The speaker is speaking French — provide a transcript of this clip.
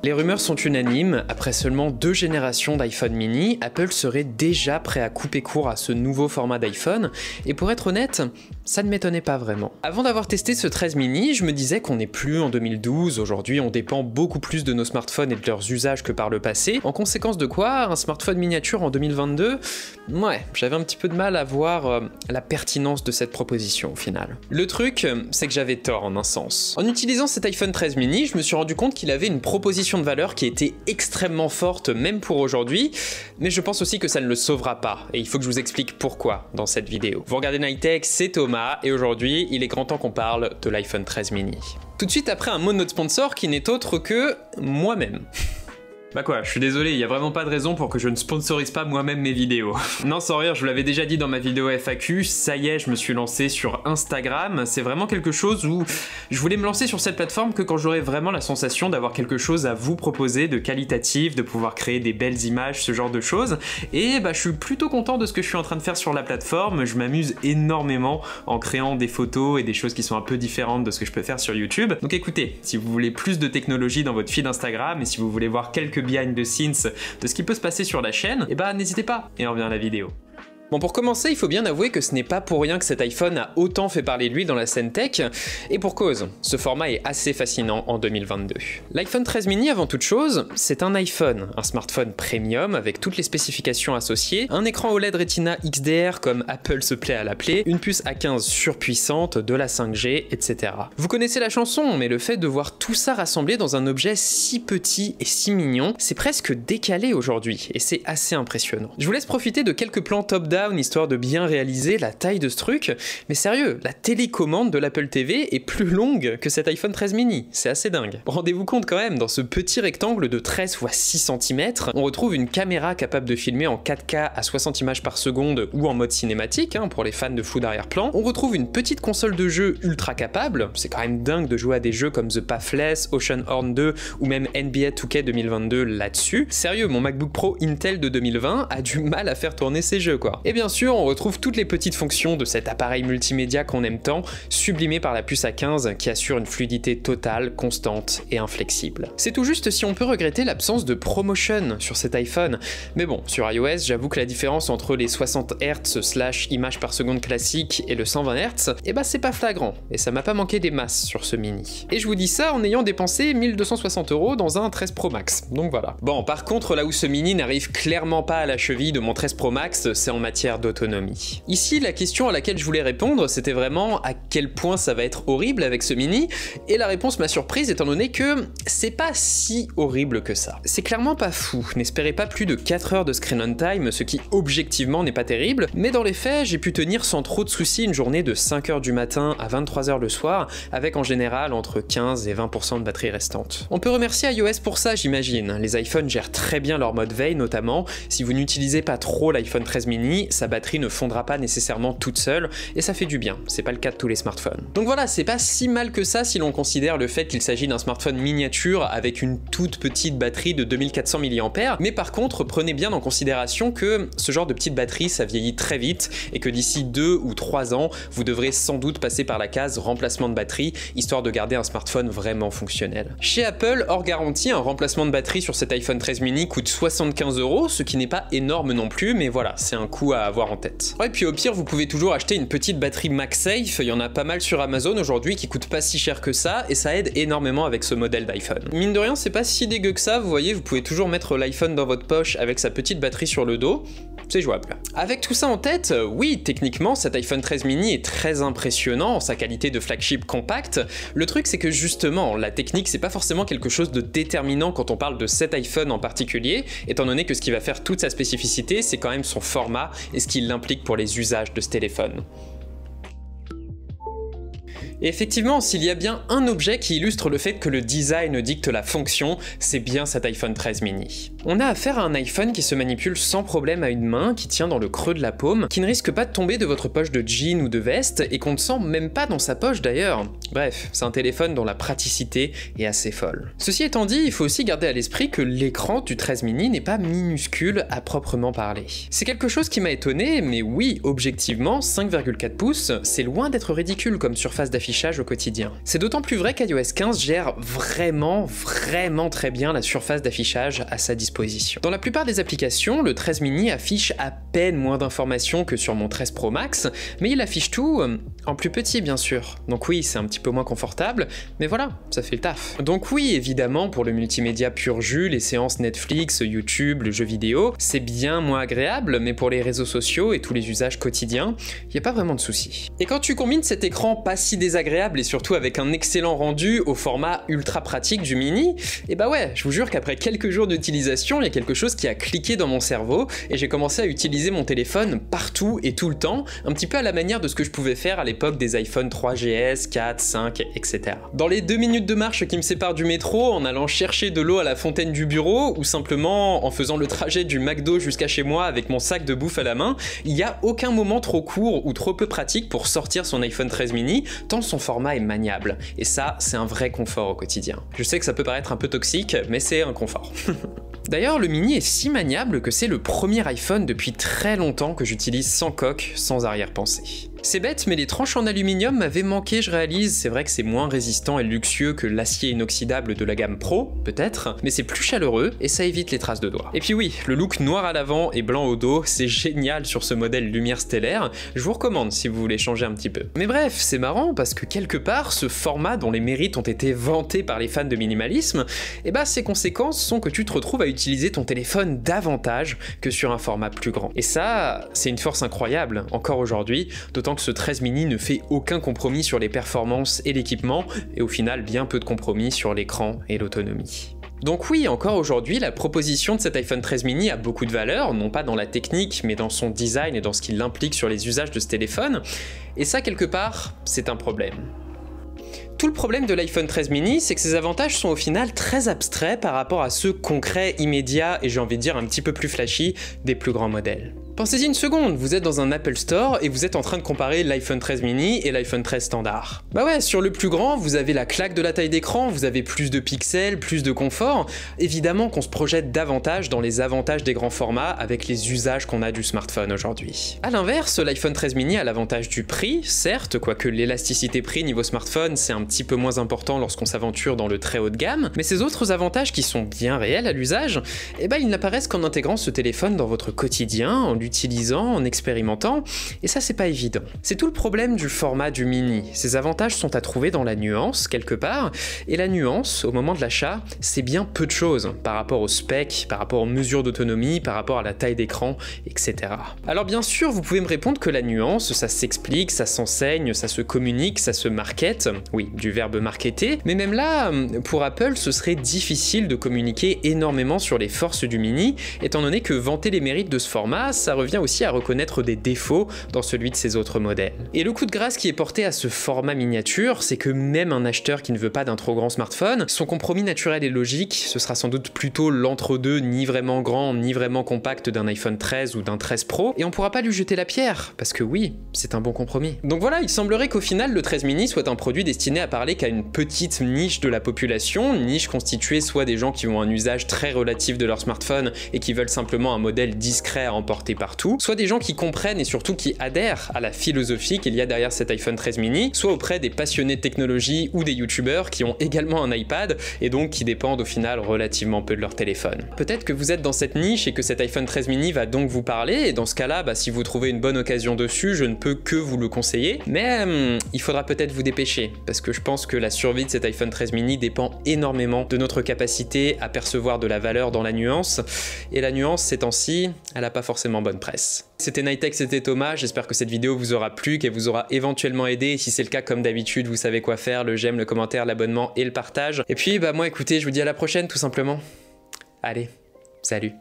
Les rumeurs sont unanimes, après seulement 2 générations d'iPhone mini, Apple serait déjà prêt à couper court à ce nouveau format d'iPhone, et pour être honnête, ça ne m'étonnait pas vraiment. Avant d'avoir testé ce 13 mini, je me disais qu'on n'est plus en 2012, aujourd'hui on dépend beaucoup plus de nos smartphones et de leurs usages que par le passé, en conséquence de quoi, un smartphone miniature en 2022, ouais, j'avais un petit peu de mal à voir la pertinence de cette proposition au final. Le truc, c'est que j'avais tort en un sens. En utilisant cet iPhone 13 mini, je me suis rendu compte qu'il avait une proposition de valeur qui était extrêmement forte même pour aujourd'hui, mais je pense aussi que ça ne le sauvera pas, et il faut que je vous explique pourquoi dans cette vidéo. Vous regardez Nightech, c'est Thomas, et aujourd'hui, il est grand temps qu'on parle de l'iPhone 13 mini. Tout de suite après un mot de notre sponsor qui n'est autre que moi-même. Bah quoi, je suis désolé, il y a vraiment pas de raison pour que je ne sponsorise pas moi-même mes vidéos. Non, sans rire, je vous l'avais déjà dit dans ma vidéo FAQ, ça y est, je me suis lancé sur Instagram. C'est vraiment quelque chose où je voulais me lancer sur cette plateforme que quand j'aurais vraiment la sensation d'avoir quelque chose à vous proposer de qualitatif, de pouvoir créer des belles images, ce genre de choses. Et bah je suis plutôt content de ce que je suis en train de faire sur la plateforme. Je m'amuse énormément en créant des photos et des choses qui sont un peu différentes de ce que je peux faire sur YouTube. Donc écoutez, si vous voulez plus de technologie dans votre feed Instagram et si vous voulez voir quelques behind the scenes de ce qui peut se passer sur la chaîne, et bah n'hésitez pas, et on revient à la vidéo. Bon, pour commencer, il faut bien avouer que ce n'est pas pour rien que cet iPhone a autant fait parler de lui dans la scène tech, et pour cause, ce format est assez fascinant en 2022. L'iPhone 13 mini, avant toute chose, c'est un iPhone, un smartphone premium avec toutes les spécifications associées, un écran OLED Retina XDR comme Apple se plaît à l'appeler, une puce A15 surpuissante, de la 5G, etc. Vous connaissez la chanson, mais le fait de voir tout ça rassemblé dans un objet si petit et si mignon, c'est presque décalé aujourd'hui, et c'est assez impressionnant. Je vous laisse profiter de quelques plans top-down histoire de bien réaliser la taille de ce truc, mais sérieux, la télécommande de l'Apple TV est plus longue que cet iPhone 13 mini, c'est assez dingue. Rendez-vous compte quand même, dans ce petit rectangle de 13 x 6 cm, on retrouve une caméra capable de filmer en 4K à 60 images par seconde ou en mode cinématique, pour les fans de flou d'arrière-plan. On retrouve une petite console de jeu ultra capable, c'est quand même dingue de jouer à des jeux comme The Pathless, Oceanhorn 2 ou même NBA 2K 2022 là-dessus. Sérieux, mon MacBook Pro Intel de 2020 a du mal à faire tourner ses jeux quoi. Et bien sûr, on retrouve toutes les petites fonctions de cet appareil multimédia qu'on aime tant, sublimé par la puce A15 qui assure une fluidité totale, constante et inflexible. C'est tout juste si on peut regretter l'absence de ProMotion sur cet iPhone, mais bon, sur iOS, j'avoue que la différence entre les 60 Hz / images par seconde classique et le 120 Hz, eh bah c'est pas flagrant, et ça m'a pas manqué des masses sur ce mini. Et je vous dis ça en ayant dépensé 1260 € dans un 13 Pro Max, donc voilà. Bon, par contre, là où ce mini n'arrive clairement pas à la cheville de mon 13 Pro Max, c'est en matière d'autonomie. Ici, la question à laquelle je voulais répondre, c'était vraiment à quel point ça va être horrible avec ce mini, et la réponse m'a surprise étant donné que c'est pas si horrible que ça. C'est clairement pas fou, n'espérez pas plus de 4 heures de screen on time, ce qui objectivement n'est pas terrible, mais dans les faits, j'ai pu tenir sans trop de soucis une journée de 5 heures du matin à 23 heures le soir, avec en général entre 15 et 20% de batterie restante. On peut remercier iOS pour ça, j'imagine. Les iPhones gèrent très bien leur mode veille notamment. Si vous n'utilisez pas trop l'iPhone 13 mini, sa batterie ne fondra pas nécessairement toute seule, et ça fait du bien, c'est pas le cas de tous les smartphones. Donc voilà, c'est pas si mal que ça si l'on considère le fait qu'il s'agit d'un smartphone miniature avec une toute petite batterie de 2400 mAh, mais par contre, prenez bien en considération que ce genre de petite batterie, ça vieillit très vite, et que d'ici 2 ou 3 ans, vous devrez sans doute passer par la case remplacement de batterie, histoire de garder un smartphone vraiment fonctionnel. Chez Apple, hors garantie, un remplacement de batterie sur cet iPhone 13 mini coûte 75 €, ce qui n'est pas énorme non plus, mais voilà, c'est un coût à avoir en tête. Ouais, et puis au pire, vous pouvez toujours acheter une petite batterie MagSafe, il y en a pas mal sur Amazon aujourd'hui qui coûtent pas si cher que ça, et ça aide énormément avec ce modèle d'iPhone. Mine de rien, c'est pas si dégueu que ça, vous voyez, vous pouvez toujours mettre l'iPhone dans votre poche avec sa petite batterie sur le dos, c'est jouable. Avec tout ça en tête, oui, techniquement, cet iPhone 13 mini est très impressionnant en sa qualité de flagship compact. Le truc, c'est que justement, la technique, c'est pas forcément quelque chose de déterminant quand on parle de cet iPhone en particulier, étant donné que ce qui va faire toute sa spécificité, c'est quand même son format et ce qu'il implique pour les usages de ce téléphone. Et effectivement, s'il y a bien un objet qui illustre le fait que le design dicte la fonction, c'est bien cet iPhone 13 mini. On a affaire à un iPhone qui se manipule sans problème à une main, qui tient dans le creux de la paume, qui ne risque pas de tomber de votre poche de jean ou de veste, et qu'on ne sent même pas dans sa poche d'ailleurs. Bref, c'est un téléphone dont la praticité est assez folle. Ceci étant dit, il faut aussi garder à l'esprit que l'écran du 13 mini n'est pas minuscule à proprement parler. C'est quelque chose qui m'a étonné, mais oui, objectivement, 5,4 pouces, c'est loin d'être ridicule comme surface d'affichage d'affichage au quotidien. C'est d'autant plus vrai qu'iOS 15 gère vraiment très bien la surface d'affichage à sa disposition. Dans la plupart des applications, le 13 mini affiche à peine moins d'informations que sur mon 13 Pro Max, mais il affiche tout en plus petit bien sûr. Donc oui, c'est un petit peu moins confortable, mais voilà, ça fait le taf. Donc oui, évidemment, pour le multimédia pur jus, les séances Netflix, YouTube, le jeu vidéo, c'est bien moins agréable, mais pour les réseaux sociaux et tous les usages quotidiens, il n'y a pas vraiment de souci. Et quand tu combines cet écran pas si désagréable et surtout avec un excellent rendu au format ultra pratique du mini, et bah ouais, je vous jure qu'après quelques jours d'utilisation, il y a quelque chose qui a cliqué dans mon cerveau et j'ai commencé à utiliser mon téléphone partout et tout le temps, un petit peu à la manière de ce que je pouvais faire à l'époque des iPhone 3GS, 4, 5, etc. Dans les 2 minutes de marche qui me séparent du métro, en allant chercher de l'eau à la fontaine du bureau, ou simplement en faisant le trajet du McDo jusqu'à chez moi avec mon sac de bouffe à la main, il n'y a aucun moment trop court ou trop peu pratique pour sortir son iPhone 13 mini, tant son format est maniable. Et ça, c'est un vrai confort au quotidien. Je sais que ça peut paraître un peu toxique, mais c'est un confort. D'ailleurs, le mini est si maniable que c'est le premier iPhone depuis très longtemps que j'utilise sans coque, sans arrière-pensée. C'est bête, mais les tranches en aluminium m'avaient manqué, je réalise. C'est vrai que c'est moins résistant et luxueux que l'acier inoxydable de la gamme Pro, peut-être, mais c'est plus chaleureux et ça évite les traces de doigts. Et puis oui, le look noir à l'avant et blanc au dos, c'est génial sur ce modèle lumière stellaire. Je vous recommande si vous voulez changer un petit peu. Mais bref, c'est marrant parce que quelque part, ce format dont les mérites ont été vantés par les fans de minimalisme, et bah ses conséquences sont que tu te retrouves à utiliser ton téléphone davantage que sur un format plus grand. Et ça, c'est une force incroyable, encore aujourd'hui, d'autant que ce 13 mini ne fait aucun compromis sur les performances et l'équipement, et au final bien peu de compromis sur l'écran et l'autonomie. Donc oui, encore aujourd'hui, la proposition de cet iPhone 13 mini a beaucoup de valeur, non pas dans la technique, mais dans son design et dans ce qu'il implique sur les usages de ce téléphone, et ça quelque part, c'est un problème. Tout le problème de l'iPhone 13 mini, c'est que ses avantages sont au final très abstraits par rapport à ceux concrets, immédiats et j'ai envie de dire un petit peu plus flashy des plus grands modèles. Pensez-y une seconde, vous êtes dans un Apple Store et vous êtes en train de comparer l'iPhone 13 mini et l'iPhone 13 standard. Bah ouais, sur le plus grand, vous avez la claque de la taille d'écran, vous avez plus de pixels, plus de confort. Évidemment qu'on se projette davantage dans les avantages des grands formats avec les usages qu'on a du smartphone aujourd'hui. A l'inverse, l'iPhone 13 mini a l'avantage du prix, certes, quoique l'élasticité prix niveau smartphone c'est un petit peu moins important lorsqu'on s'aventure dans le très haut de gamme, mais ces autres avantages qui sont bien réels à l'usage, eh ben ils n'apparaissent qu'en intégrant ce téléphone dans votre quotidien, en l'utilisant, en expérimentant, et ça c'est pas évident. C'est tout le problème du format du mini. Ces avantages sont à trouver dans la nuance, quelque part, et la nuance, au moment de l'achat, c'est bien peu de choses par rapport aux specs, par rapport aux mesures d'autonomie, par rapport à la taille d'écran, etc. Alors bien sûr, vous pouvez me répondre que la nuance, ça s'explique, ça s'enseigne, ça se communique, ça se market, oui, du verbe marketer, mais même là, pour Apple, ce serait difficile de communiquer énormément sur les forces du mini, étant donné que vanter les mérites de ce format, ça revient aussi à reconnaître des défauts dans celui de ses autres modèles. Et le coup de grâce qui est porté à ce format miniature, c'est que même un acheteur qui ne veut pas d'un trop grand smartphone, son compromis naturel et logique, ce sera sans doute plutôt l'entre-deux, ni vraiment grand, ni vraiment compact d'un iPhone 13 ou d'un 13 Pro, et on pourra pas lui jeter la pierre, parce que oui, c'est un bon compromis. Donc voilà, il semblerait qu'au final, le 13 mini soit un produit destiné à parler qu'à une petite niche de la population, une niche constituée soit des gens qui ont un usage très relatif de leur smartphone et qui veulent simplement un modèle discret à emporter partout, soit des gens qui comprennent et surtout qui adhèrent à la philosophie qu'il y a derrière cet iPhone 13 mini, soit auprès des passionnés de technologie ou des youtubeurs qui ont également un iPad et donc qui dépendent au final relativement peu de leur téléphone. Peut-être que vous êtes dans cette niche et que cet iPhone 13 mini va donc vous parler, et dans ce cas-là, si vous trouvez une bonne occasion dessus, je ne peux que vous le conseiller, mais il faudra peut-être vous dépêcher, parce que je pense que la survie de cet iPhone 13 mini dépend énormément de notre capacité à percevoir de la valeur dans la nuance, et la nuance ces temps-ci, elle n'a pas forcément bonne presse. C'était Nighttech, c'était Thomas, j'espère que cette vidéo vous aura plu, qu'elle vous aura éventuellement aidé, et si c'est le cas, comme d'habitude, vous savez quoi faire, le j'aime, le commentaire, l'abonnement et le partage. Et puis moi écoutez, je vous dis à la prochaine tout simplement. Allez, salut.